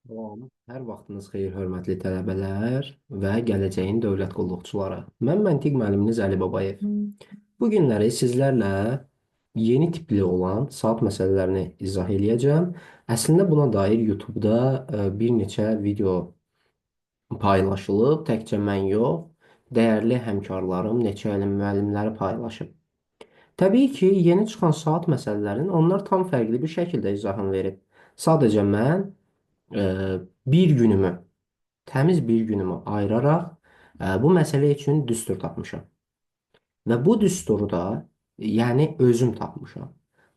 Salam, hər vaxtınız xeyir, hörmətli tələbələr və gələcəyin dövlət qulluqçuları. Mən məntiq müəlliminiz Əli Babayev. Bu günləri sizlərlə yeni tipli olan saat məsələlərini izah eləyəcəm. Əslində buna dair YouTube-da bir neçə video paylaşılıb, təkcə mən yox, dəyərli həmkarlarım, neçə elm müəllimləri paylaşıb. Təbii ki, yeni çıxan saat məsələlərini onlar tam fərqli bir şəkildə izahını verib. Sadəcə mən bir günümü, təmiz bir günümü ayıraraq bu məsələ üçün düstur tapmışam. Və bu düsturu da, yəni özüm tapmışam.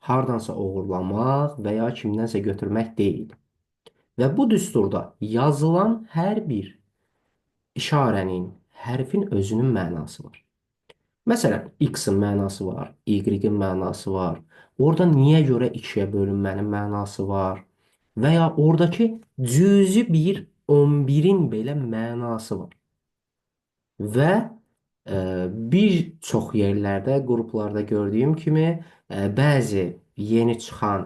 Hardansa oğurlamaq və ya kimdənsə götürmək deyil. Və bu düsturda yazılan hər bir işarənin, hərfin özünün mənası var. Məsələn, X-in mənası var, Y-in mənası var. Orada niyə görə ikiyə bölünmənin mənası var. Və ya oradakı cüzi bir 11-in belə mənası var. Və bir çox yerlərdə, qruplarda gördüyüm kimi bəzi yeni çıxan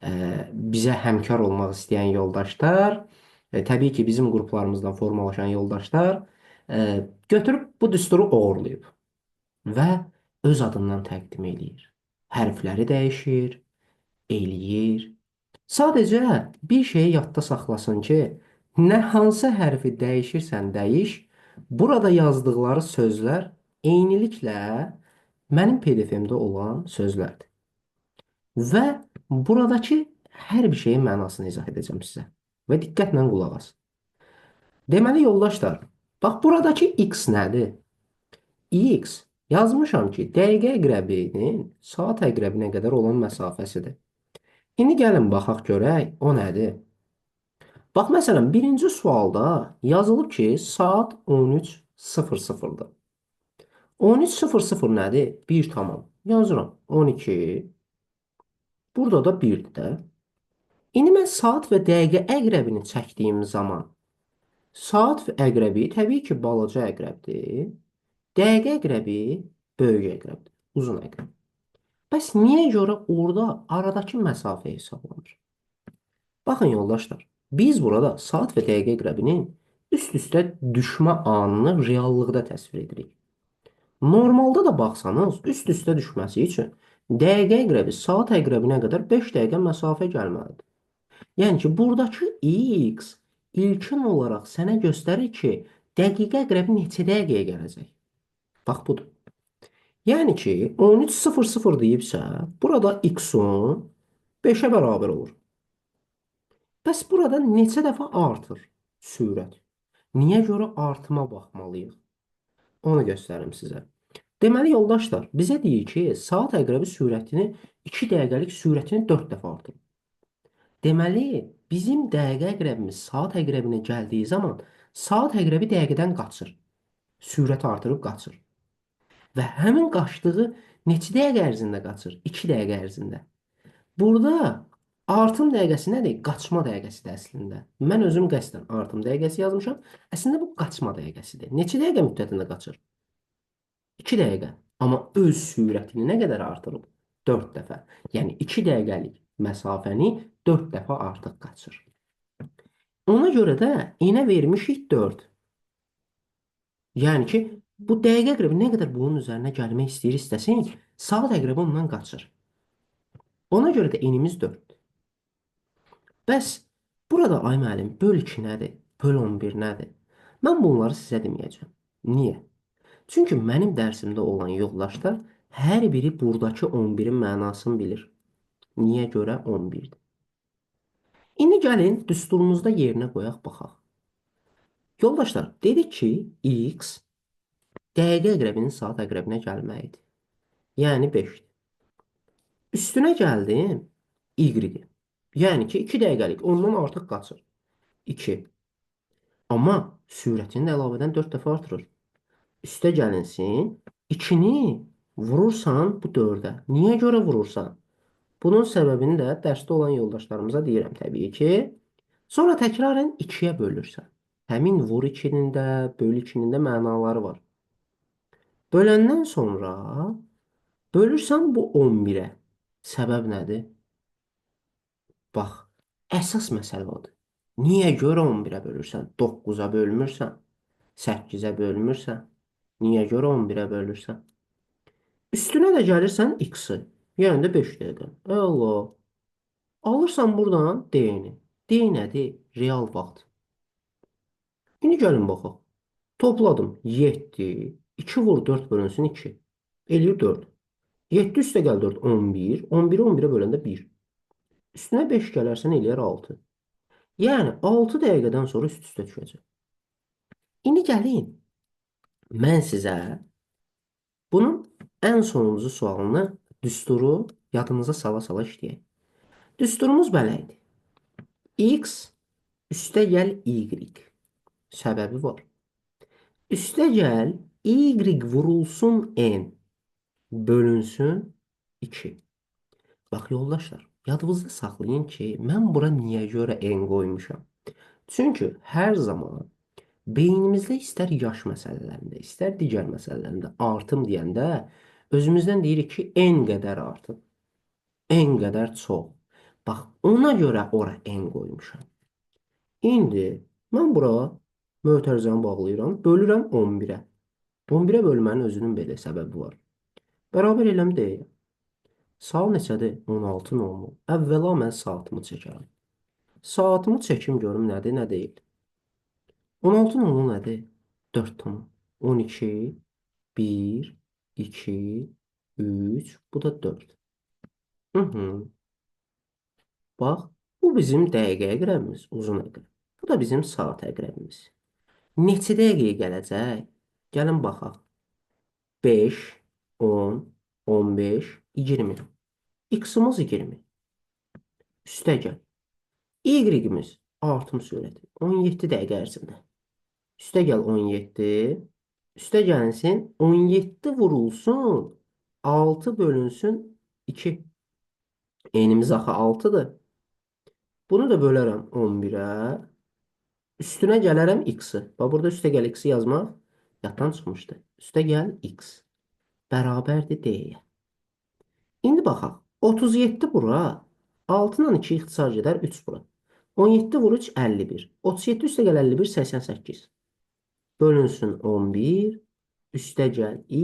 e, bizə həmkar olmaq istəyən yoldaşlar, təbii ki, bizim qruplarımızdan formalaşan yoldaşlar götürüb bu düsturu oğurlayıb və öz adından təqdim eləyir. Hərfləri dəyişir, eləyir. Sadəcə bir şeyi yadda saxlasın ki, nə hansı hərfi dəyişirsən dəyiş, burada yazdıqları sözlər eyniliklə mənim PDF-imdə olan sözlərdir. Və buradakı hər bir şeyin mənasını izah edəcəm sizə. Və diqqətlə qulaq as. Deməli yoldaşlar, bax buradakı X nədir? X yazmışam ki, dəqiqə əqrəbinin saat əqrəbinə qədər olan məsafəsidir. İndi gəlin baxaq görək o nədir? Bax məsələn, birinci sualda yazılıb ki, saat 13:00-dır. 13:00 nədir? 1 tamam. Yazıram 12. Burada da 1-dir də. İndi mən saat və dəqiqə əqrəbini çəkdiyim zaman saat və əqrəbi təbii ki, balaca əqrəbdir. Dəqiqə əqrəbi böyük əqrəbdir. Uzun əqrəb. Bəs niyə görə orada aradakı məsafə hesablanır? Baxın yoldaşlar, biz burada saat və dəqiqə əqrəbinin üst-üstə düşmə anını reallıqda təsvir edirik. Normalda da baxsanız, üst-üstə düşməsi üçün dəqiqə əqrəbi saat əqrəbinə qədər 5 dəqiqə məsafə gəlməlidir. Yəni ki, buradakı x ilkin olaraq sənə göstərir ki, dəqiqə əqrəbi neçə dəqiqəyə gələcək. Bax budur. Yəni ki, 13:00 deyibsə, burada x-un 5-ə bərabər olur. Bəs burada neçə dəfə artır sürət? Niyə görə artıma baxmalıyıq? Onu göstərim sizə. Deməli, yoldaşlar, bizə deyir ki, saat əqrəbi sürətini 2 dəqiqəlik sürətini 4 dəfə artırır. Deməli, bizim dəqiqə əqrəbimiz saat əqrəbinə gəldiyi zaman saat əqrəbi dəqiqədən qaçır. Sürət artırıb qaçır. Və həmin qaçdığı neçə dəqiqə ərzində qaçır? 2 dəqiqə ərzində. Burada artım dəqiqəsi nədir? Qaçma dəqiqəsidir əslində. Mən özüm qəsdən artım dəqiqəsi yazmışam. Əslində bu qaçma dəqiqəsidir. Neçə dəqiqə müddətində qaçır? 2 dəqiqə. Amma öz sürətini nə qədər artırıb? 4 dəfə. Yəni 2 dəqiqəlik məsafəni 4 dəfə artıq qaçır. Ona görə də enə vermişik 4. Yəni ki, bu dəqiqə əqrəbi nə qədər bunun üzərinə gəlmək istəyir istəsin, saat əqrəbi ondan qaçır. Ona görə də enimiz 4. Bəs burada ay müəllim böl 2 nədir? Böl 11 nədir? Mən bunları sizə deməyəcəm. Niyə? Çünki mənim dərsimdə olan yoldaşlar hər biri buradakı 11-in mənasını bilir. Niyə görə 11-dir? İndi gəlin düsturumuzda yerinə qoyaq baxaq. Yoldaşlar, dedik ki, x dəqiqə əqrəbinin saat əqrəbinə gəlməlidir. Yəni 5-dir. Üstünə gəldim y-dir. Yəni ki, 2 dəqiqəlik ondan artıq qaçır. 2. Amma sürətini də əlavədən 4 dəfə artırır. Üstə gəlinsin, 2-ni vurursan bu 4-ə. Niyə görə vurursan? Bunun səbəbini də dərsdə olan yoldaşlarımıza deyirəm təbii ki. Sonra təkrarən 2-yə bölürsən. Həmin vur 2-nin də, böl 2-nin də mənaları var. Böləndən sonra bölürsən bu 11-ə. Səbəb nədir? Bax, əsas məsələ odur. Niyə görə 11-ə bölürsən? 9-a bölmürsən? 8-ə bölmürsən? Niyə görə 11-ə bölürsən? Üstünə də gəlirsən x-i. Yəni də 5 dəqiqə. Allah. Alırsan buradan d-ni. D nədir? Real vaxt. İndi gəlin baxaq. Topladım. 7. 2 vur 4 bölünsün 2. Eləyir 4. 7 üstə gəl 4. 11. 11-i 11-ə böləndə 1. Üstünə 5 gələrsən eləyər 6. Yəni 6 dəqiqədən sonra üst-üstə düşəcək. İndi gəlin. Mən sizə bunun ən sonuncu sualını düsturu yadınıza sala-sala işləyək. Düsturumuz belə idi. X üstə gəl Y. Səbəbi var. Üstə gəl Y vurulsun N bölünsün 2. Bax yoldaşlar, yadınızda saxlayın ki, mən bura niyə görə N qoymuşam? Çünki hər zaman beynimizdə istər yaş məsələlərində, istər digər məsələlərində artım deyəndə özümüzdən deyirik ki, N qədər artım, N qədər çox. Bax, ona görə ora N qoymuşam. İndi mən bura mötərizəni bağlayıram, bölürəm 11-ə. 11-ə bölmənin özünün belə səbəbi var. Bərabər eləm deyil. Saat neçədir? 16:00. Əvvəla mən saatımı çəkərəm. Saatımı çəkim görüm nədir, nə deyil. 16:00 nədir? 4 tamam. 12, 1, 2, 3, bu da 4. Hı -hı. Bax, bu bizim dəqiqə əqrəbimiz, uzun əqrəb. Bu da bizim saat əqrəbimiz. Neçə dəqiqəyə gələcək? Gəlin baxaq. 5, 10, 15, 20. X-ımız 20. Üstə gəl. Y-imiz artım sürəti 17 dəqiqə ərzində. Üstə gəl 17. Üstə gəlsin 17 vurulsun 6 bölünsün 2. Enimiz axı 6-dır. Bunu da bölərəm 11-ə. Üstünə gələrəm x-i. Bax, burada üstə gəl x-i yazmaq yaddan çıxmışdı. Üstə gəl x. Bərabərdir d-yə. İndi baxaq. 37 bura. 6 ilə 2 ixtisar gedər 3 bura. 17 vur 3 51. 37 üstə gəl 51 88. Bölünsün 11. Üstə gəl i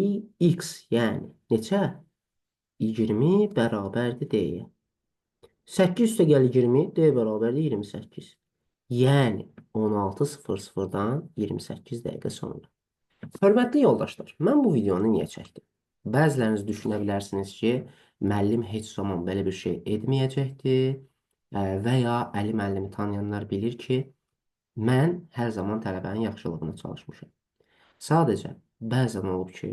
x. Yəni neçə? 20 bərabərdir d-yə. 8 üstə gəl 20. D bərabərdir 28. Yəni 16:00-dan 28 dəqiqə sonra. Hörmətli yoldaşlar, mən bu videonu niyə çəkdim? Bəziləriniz düşünə bilərsiniz ki, müəllim heç zaman belə bir şey etməyəcəkdir və ya Əli müəllimi tanıyanlar bilir ki, mən hər zaman tələbənin yaxşılığına çalışmışam. Sadəcə bəzən olub ki,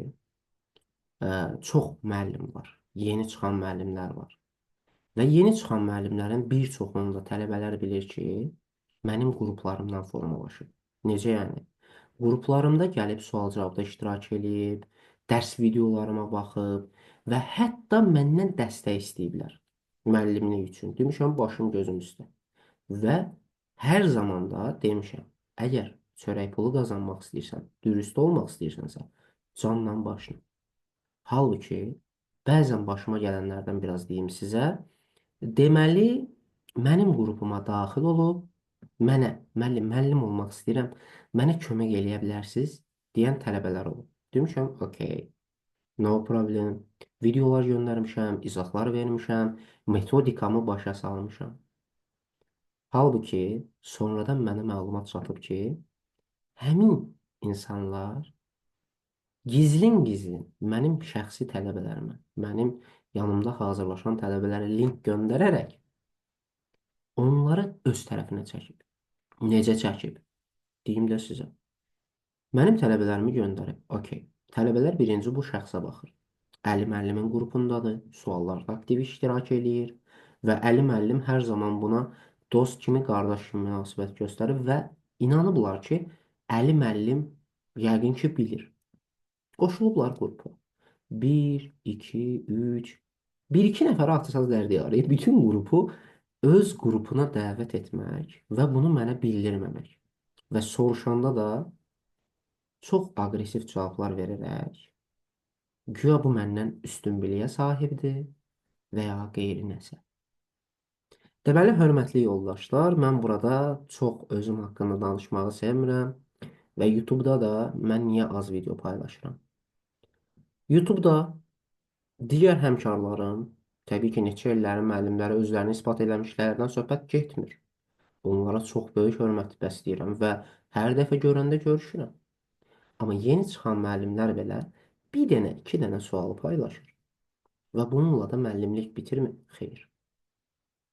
çox müəllim var, yeni çıxan müəllimlər var. Və yeni çıxan müəllimlərin bir çoxunu da tələbələr bilir ki, mənim qruplarımdan formalaşıb. Necə yəni? Qruplarımda gəlib sual-cavabda iştirak edib, dərs videolarıma baxıb və hətta məndən dəstək istəyiblər müəllimlik üçün. Demişəm, başım gözüm üstə. Və hər zaman da demişəm, əgər çörək pulu qazanmaq istəyirsən, dürüst olmaq istəyirsənsə, canla başla. Halbuki, bəzən başıma gələnlərdən biraz deyim sizə, deməli, mənim qrupuma daxil olub, mənə, müəllim olmaq istəyirəm, mənə kömək eləyə bilərsiniz deyən tələbələr olub. Demişəm, okey, no problem. Videolar göndərmişəm, izahlar vermişəm, metodikamı başa salmışam. Halbuki, sonradan mənə məlumat çatıb ki, həmin insanlar gizlin-gizlin mənim şəxsi tələbələrimə, mənim yanımda hazırlaşan tələbələrə link göndərərək onları öz tərəfinə çəkib. Necə çəkib? Deyim də sizə. Mənim tələbələrimi göndərib. Okey. Tələbələr birinci bu şəxsə baxır. Əli müəllimin qrupundadır, suallarda aktiv iştirak eləyir və Əli müəllim hər zaman buna dost kimi, qardaş kimi münasibət göstərir və inanıblar ki, Əli müəllim yəqin ki, bilir. Qoşulublar qrupa. 1, 2, 3, 1-2 nəfərə atırsanız dərdi yarayır. Bütün qrupu öz qrupuna dəvət etmək və bunu mənə bildirməmək. Və soruşanda da çox aqressiv cavablar verərək, güya bu məndən üstünlüyə sahibdir və ya qeyri nəsə. Deməli, hörmətli yoldaşlar, mən burada çox özüm haqqında danışmağı sevmirəm və YouTube-da da mən niyə az video paylaşıram? YouTube-da digər həmkarlarım, təbii ki, neçə illərin müəllimləri özlərini isbat eləmişlərdən söhbət getmir. Onlara çox böyük hörmət bəsləyirəm və hər dəfə görəndə görüşürəm. Amma yeni çıxan müəllimlər belə bir dənə, iki dənə sualı paylaşır və bununla da müəllimlik bitirmir. Xeyr.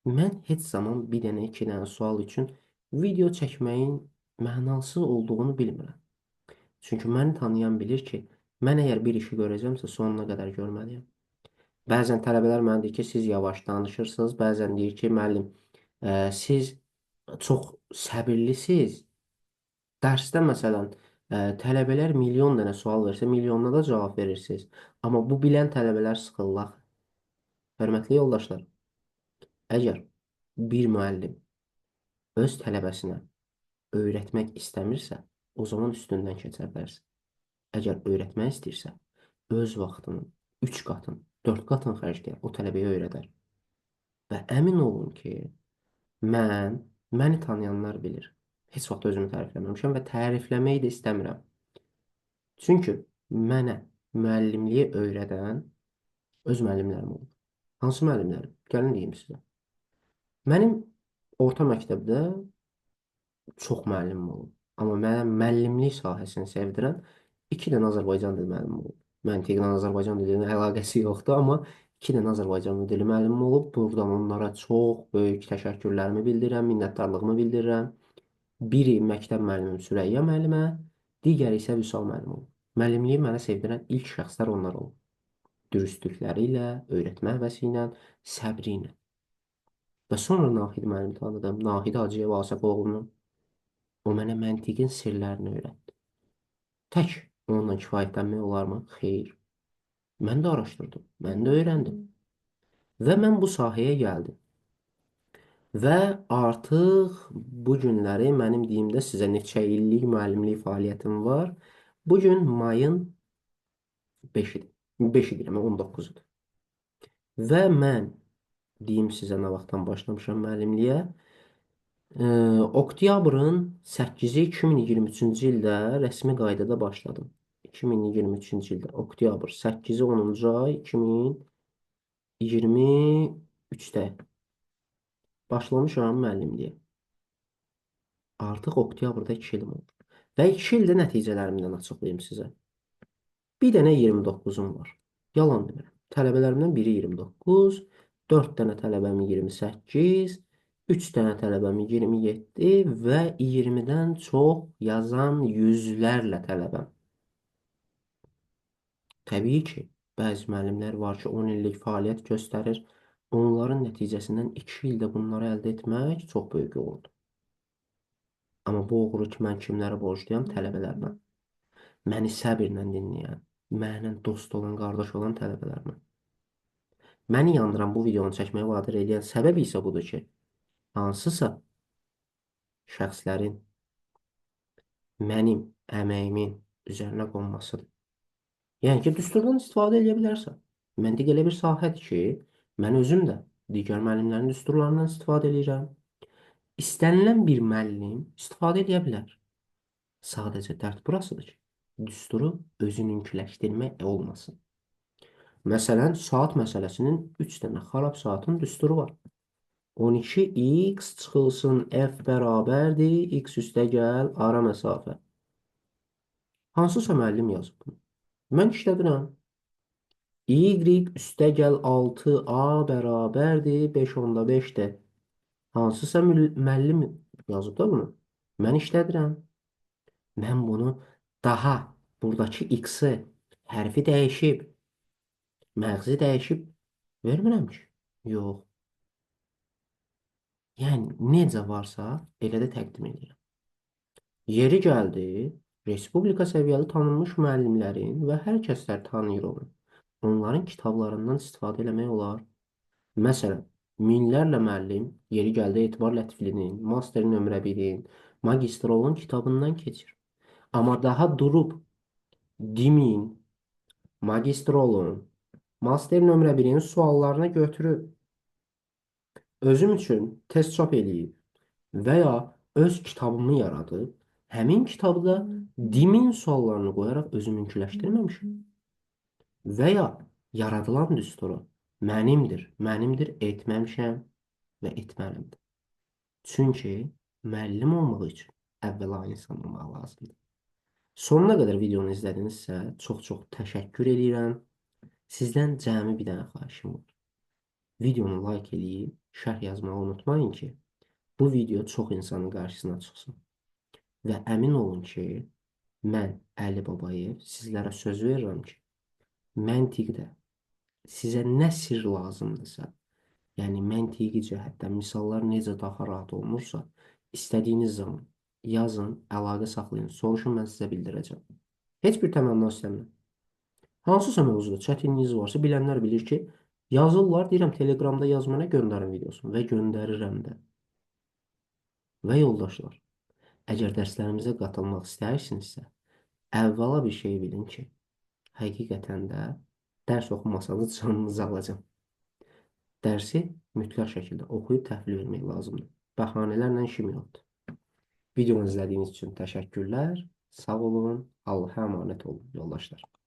Mən heç zaman bir dənə, iki dənə sual üçün video çəkməyin mənasız olduğunu bilmirəm. Çünki məni tanıyan bilir ki, mən əgər bir işi görəcəmsə sonuna qədər görməliyəm. Bəzən tələbələr mənə deyir ki, siz yavaş danışırsınız. Bəzən deyir ki, müəllim, siz çox səbirlisiniz. Dərsdə məsələn, tələbələr milyon dənə sual versə, milyonuna da cavab verirsiniz. Amma bu bilən tələbələr sıxırlar. Hörmətli yoldaşlar, əgər bir müəllim öz tələbəsinə öyrətmək istəmirsə, o zaman üstündən keçə bilərsən. Əgər öyrətmək istəyirsə, öz vaxtının 3 qatın, 4 qatın xərcləyər, o tələbəyə öyrədər. Və əmin olun ki, məni tanıyanlar bilir. Heç vaxt özümü tərifləməmişəm və tərifləməyi də istəmirəm. Çünki mənə müəllimliyi öyrədən öz müəllimlərim olub. Hansı müəllimlərim? Gəlin deyim sizə. Mənim orta məktəbdə çox müəllimim olub. Amma mənə müəllimlik sahəsini sevdirən iki dənə Azərbaycan dili müəllimi olub. Məntiqlə Azərbaycan dilinin əlaqəsi yoxdur, amma iki dənə Azərbaycan dili müəllimi olub. Buradan onlara çox böyük təşəkkürlərimi bildirirəm, minnətdarlığımı bildirirəm. Biri məktəb müəllimim Sürəyya müəllimə, digəri isə Vüsal müəllim olub. Müəllimliyi mənə sevdirən ilk şəxslər onlar olub. Dürüstlükləri ilə, öyrətmə həvəsi ilə, səbri ilə. Və sonra Nahid müəllimi tanıdım. Nahid Hacıyev Asəfoğlunu. O mənə məntiqin sirlərini öyrətdi. Tək onunla kifayətlənmək olarmı? Xeyr. Mən də araşdırdım, mən də öyrəndim. Və mən bu sahəyə gəldim. Və artıq bu günləri mənim deyimdə sizə neçə illik müəllimlik fəaliyyətim var. Bu gün mayın 5-idir. 5 deyirəm, 19-udur. Və mən deyim sizə nə vaxtdan başlamışam müəllimliyə. Oktyabrın 8-i 2023-cü ildə rəsmi qaydada başladım. 2023-cü ildə oktyabr 8-i 10-cu ay 2023-də başlamışam müəllimliyə. Artıq oktyabrda 2 ilim oldu. Və 2 ildə nəticələrimdən açıqlayım sizə. Bir dənə 29-um var. Yalan demirəm. Tələbələrimdən biri 29, 4 dənə tələbəmin 28, 3 dənə tələbəmin 27 və 20-dən çox yazan yüzlərlə tələbəm. Təbii ki, bəzi müəllimlər var ki, 10 illik fəaliyyət göstərir. Onların nəticəsindən 2 ildə bunları əldə etmək çox böyük uğurdur. Amma bu uğuru ki, mən kimlərə borcluyam? Tələbələrimə. Məni səbirlə dinləyən, mənimlə dost olan, qardaş olan tələbələrimə. Məni yandıran bu videonu çəkməyə vadar edən səbəb isə budur ki, hansısa şəxslərin mənim əməyimin üzərinə qonmasıdır. Yəni ki, düsturdan istifadə edə bilərsən. Məntiq elə bir sahədir ki, mən özüm də digər müəllimlərin düsturlarından istifadə edirəm. İstənilən bir müəllim istifadə edə bilər. Sadəcə dərd burasıdır ki, düsturu özününkiləşdirmək olmasın. Məsələn, saat məsələsinin 3 dənə xarab saatın düsturu var. 12x çıxılsın f bərabərdir, x üstəgəl ara məsafə. Hansısa müəllim yazıb bunu. Mən işlədirəm. Y üstəgəl 6a bərabərdir, 5/5-dir. Hansısa müəllim yazıb da bunu. Mən işlədirəm. Mən bunu daha buradakı x-i hərfi dəyişib, məğzi dəyişib vermirəm ki. Yox. Yəni, necə varsa, elə də təqdim edirəm. Yeri gəldi, Respublika səviyyəli tanınmış müəllimlərin və hər kəslər tanıyır onu. Onların kitablarından istifadə eləmək olar. Məsələn, minlərlə müəllim yeri gəldi Etibar Lətiflinin, Master nömrə 1-in, Magistr olan kitabından keçir. Amma daha durub demin, magistr olun, master nömrə 1-in suallarını götürüb özüm üçün test çap eləyib və ya öz kitabımı yaradıb, həmin kitabı da dimin suallarını qoyaraq özümünküləşdirməmişəm. Və ya yaradılan düsturu mənimdir, etməmişəm və etməliyəm. Çünki müəllim olmaq üçün əvvəla insan olmaq lazımdır. Sonuna qədər videonu izlədinizsə, çox-çox təşəkkür edirəm. Sizdən cəmi bir dənə xahişim var. Videonu like eləyib, şərh yazmağı unutmayın ki, bu video çox insanın qarşısına çıxsın. Və əmin olun ki, mən Əli Babayev sizlərə söz verirəm ki, məntiqdə sizə nə sirr lazımdırsa, yəni məntiqi cəhətdən misallar necə daha rahat olunursa, istədiyiniz zaman yazın, əlaqə saxlayın, soruşun, mən sizə bildirəcəm. Heç bir təmənnə istəmirəm. Hansısa mövzuda çətinliyiniz varsa, bilənlər bilir ki, yazırlar, deyirəm Telegramda yaz mənə göndərin videosunu və göndərirəm də. Və yoldaşlar, əgər dərslərimizə qatılmaq istəyirsinizsə, əvvəla bir şey bilin ki, həqiqətən də dərs oxumasanız canınızı alacam. Dərsi mütləq şəkildə oxuyub təhvil vermək lazımdır. Bəhanələrlə işim yoxdur. Videonu izlədiyiniz üçün təşəkkürlər. Sağ olun. Allah'a əmanət olun yoldaşlar.